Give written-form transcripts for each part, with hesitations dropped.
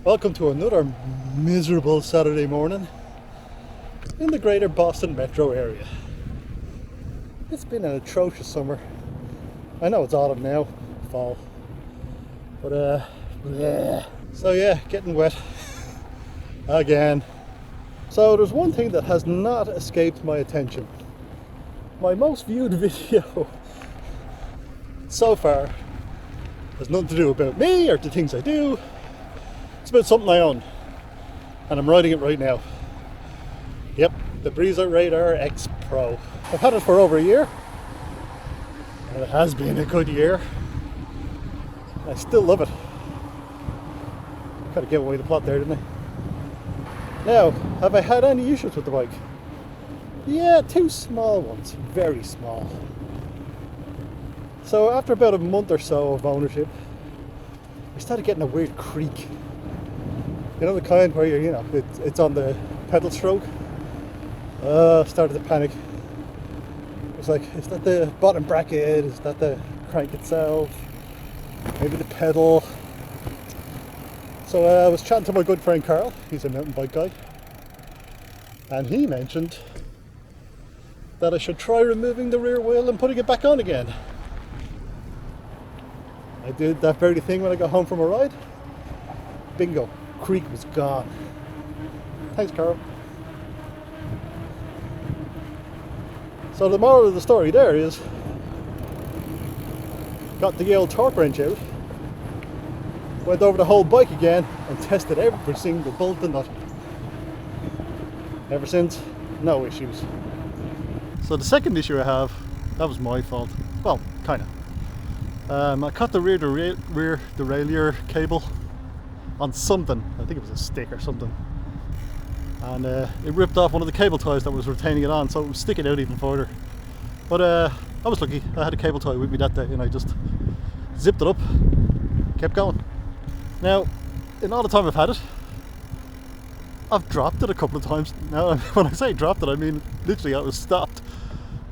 Welcome to another miserable Saturday morning in the greater Boston metro area. It's been an atrocious summer. I know it's autumn now, fall, but bleh. So yeah, getting wet again. So there's one thing that has not escaped my attention. My most viewed video so far has nothing to do about me or the things I do. It's about something I own, and I'm riding it right now. Yep, the Breezer Radar X Pro. I've had it for over a year, and it has been a good year. I still love it. Kind of gave away the plot there, didn't I? Now, have I had any issues with the bike? Yeah, two small ones, very small. So after about a month or so of ownership, I started getting a weird creak. You know, the kind where it's on the pedal stroke. Started to panic. It's like, is that the bottom bracket? Is that the crank itself? Maybe the pedal? So I was chatting to my good friend Carl. He's a mountain bike guy. And he mentioned that I should try removing the rear wheel and putting it back on again. I did that very thing when I got home from a ride. Bingo. Creak was gone. Thanks, Carl. So the moral of the story there is, got the old torque wrench out, went over the whole bike again and tested every single bolt and nut. Ever since, no issues. So the second issue I have, that was my fault. Well, kind of. I cut the rear derailleur cable on something. I think it was a stick or something, and it ripped off one of the cable ties that was retaining it on, so it was sticking out even further. But I was lucky. I had a cable tie with me that day, and I just zipped it up, kept going. Now, in all the time I've had it, I've dropped it a couple of times. Now, when I say dropped it, I mean literally I was stopped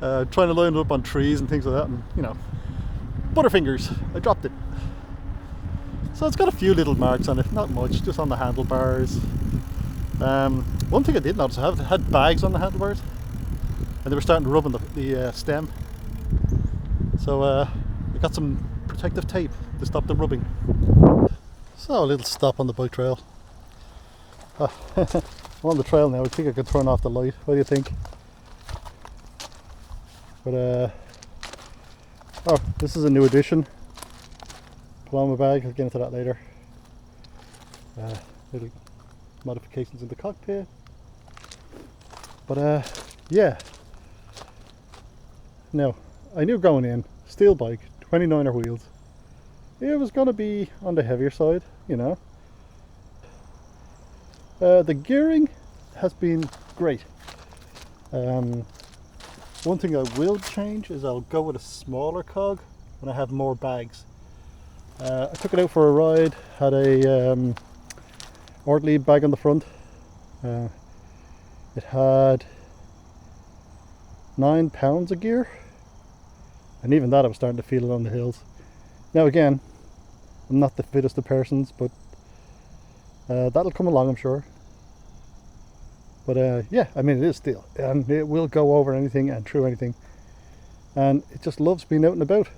trying to line it up on trees and things like that, and butterfingers, I dropped it. So it's got a few little marks on it, not much, just on the handlebars. One thing I did notice, I had bags on the handlebars, and they were starting to rub on the stem. So I got some protective tape to stop them rubbing. So a little stop on the bike trail. I'm on the trail now. I think I could turn off the light. What do you think? But oh, this is a new addition. Paloma bag, I'll get into that later. Little modifications in the cockpit. But yeah. Now, I knew going in, steel bike, 29er wheels. It was going to be on the heavier side, The gearing has been great. One thing I will change is I'll go with a smaller cog when I have more bags. I took it out for a ride, had a Ortlieb bag on the front. It had 9 pounds of gear, and even that I was starting to feel it on the hills. Now again, I'm not the fittest of persons, but that'll come along, I'm sure. But yeah, I mean, it is steel, and it will go over anything and through anything, and it just loves being out and about.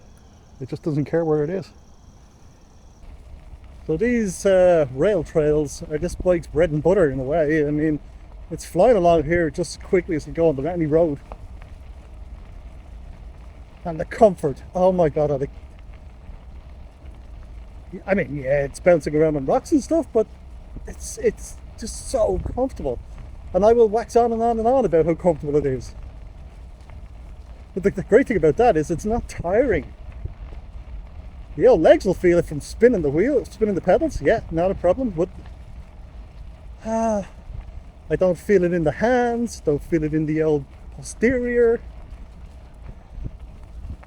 It just doesn't care where it is. So these rail trails are this bike's bread and butter in a way. I mean, it's flying along here just as quickly as you go on any road. And the comfort, oh my god. I mean, yeah, it's bouncing around on rocks and stuff, but it's just so comfortable. And I will wax on and on and on about how comfortable it is. But the great thing about that is it's not tiring. The old legs will feel it from spinning the pedals. Yeah, not a problem. But I don't feel it in the hands, don't feel it in the old posterior.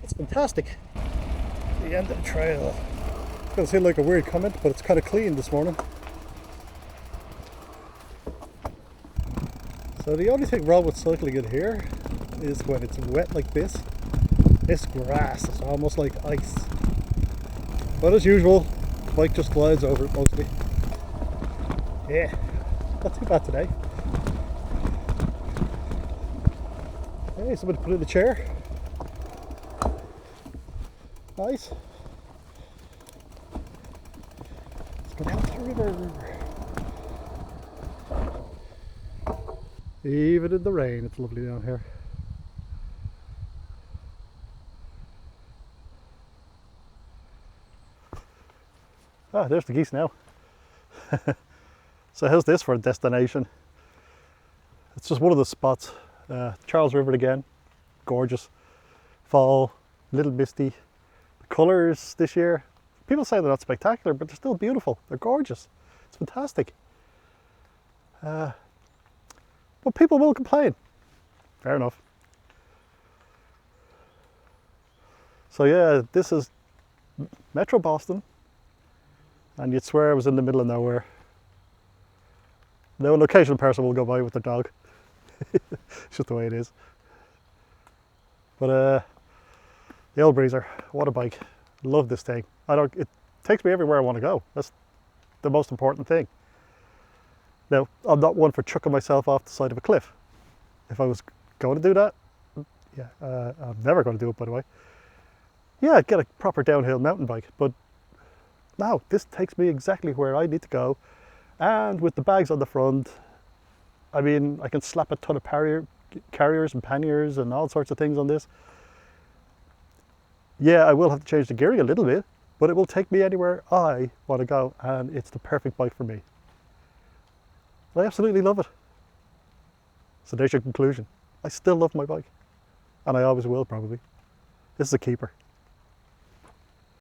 It's fantastic. The end of the trail. It's gonna seem like a weird comment, but it's kind of clean this morning. So the only thing wrong with cycling in here is when it's wet like this. This grass is almost like ice. But as usual, the bike just glides over it mostly. Yeah, not too bad today. Hey, somebody put in the chair. Nice. Let's go down to the river. Even in the rain, it's lovely down here. Ah, there's the geese now. So how's this for a destination? It's just one of the spots. Charles River again, gorgeous. Fall, a little misty. The colours this year, people say they're not spectacular, but they're still beautiful. They're gorgeous. It's fantastic. But people will complain. Fair enough. So yeah, this is Metro Boston. And you'd swear I was in the middle of nowhere. Now an occasional person will go by with their dog. It's just the way it is. But the old Breezer, what a bike. Love this thing. It takes me everywhere I want to go. That's the most important thing. Now, I'm not one for chucking myself off the side of a cliff. If I was going to do that, yeah, I'm never going to do it, by the way. Yeah, I'd get a proper downhill mountain bike, but no, this takes me exactly where I need to go. And with the bags on the front, I mean, I can slap a ton of carriers and panniers and all sorts of things on this. Yeah, I will have to change the gearing a little bit, but it will take me anywhere I want to go, and it's the perfect bike for me. I absolutely love it. So there's your conclusion. I still love my bike, and I always will probably. This is a keeper.